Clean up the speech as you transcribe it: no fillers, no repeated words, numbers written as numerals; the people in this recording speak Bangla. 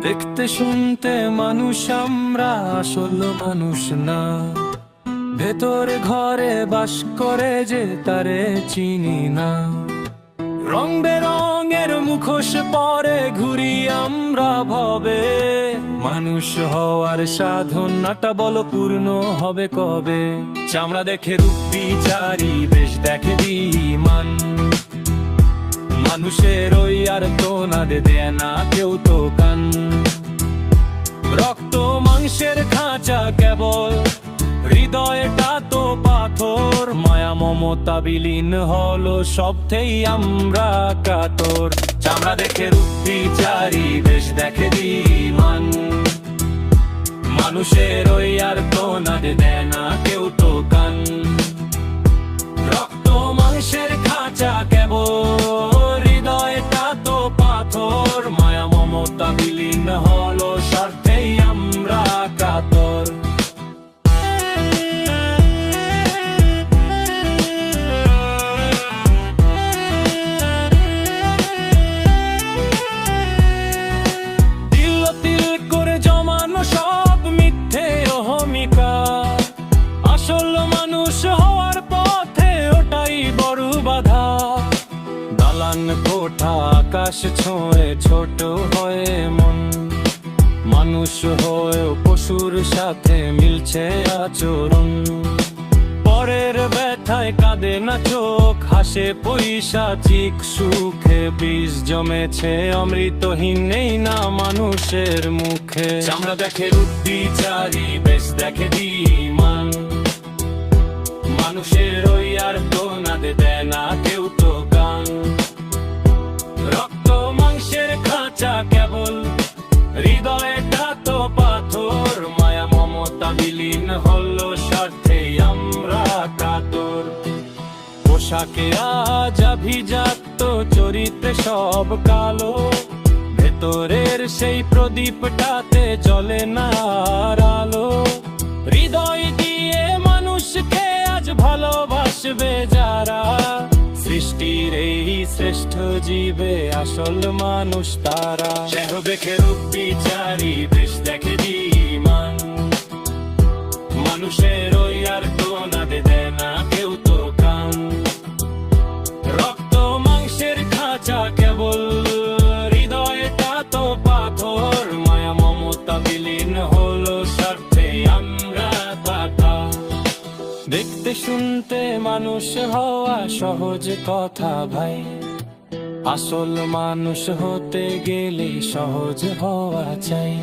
দেখতে শুনতে মানুষ আমরা, আসল মানুষ না। ভেতরে ঘরে বাস করে যে তারে চিনি না। রং বেরঙের মুখোশ পরে ঘুরি আমরা ভবে। মানুষ হওয়ার সাধনাটা বলো পূর্ণ হবে কবে? চামড়া দেখে রূপ বিচারি, বেশ দেখে দ্বিমান। মানুষের ওই আর তো না দেয় না কেউ তো কান। রক্ত মাংসের খাঁচা কেবল, হৃদয়টা তো পাথর। মায়া মমতা বিলীন হলো সবথেই আমরা কাতর। চামড়া দেখে রূপ বিচারি, বেশ দেখে দ্বিমান। মানুষের ওই আর তো না দেয় না কেউ তো কান। রক্ত মাংসের খাঁচা কেবল, হৃদয়টা তো পাথর। মায়া মমতা বিলীন হলো স্বার্থেই আমরা কাতর। আসল মানুষ হওয়ার পথে ওটাই বড় বাধা। দালান কোঠা আকাশ ছোঁয়ে ছোট হয়ে মন। মানুষ হয়েও পশুর সাথে মিলছে আচরণ। পরের ব্যথায় কাঁদে না চোখ, হাসে পৈশাচিক সুখে। বিষ জমেছে অমৃতহীন, নেই না মানুষের মুখে। চামড়া দেখে রূপ বিচারি, বেশ দেখে দ্বিমান। মানুষের ওই আর তো না দেয় না কেউ তো গান। রক্ত মাংসের খাঁচা কেবল, হৃদয়টা তো পাথর। মায়া মমতা বিলীন হলো স্বার্থে আমরা কাতর। পোশাকে আজ আভিজাত্য, চরিত্রে সব কালো। ভেতরের সেই প্রদীপটাতে জ্বলে না আর আলো। হৃদয় দিয়ে মানুষকে আজ ভালোবাসবে যারা, সৃষ্টির এই শ্রেষ্ঠ জীবে আসল মানুষ তারা। চেহ দেখে রূপ বিচারি, বেশ দেখে দ্বিমান। মানুষের ওই আর তো না দেয় না কেউ তো কান। রক্ত মাংসের খাঁচা কেবল, হৃদয়টা তো পাথর। মায়া মমতা বিলীন হলো স্বার্থে আমরা বাধা। দেখতে শুনতে মানুষ হওয়া সহজ কথা ভাই। আসল মানুষ হতে গেলে সহজ হওয়া চাই।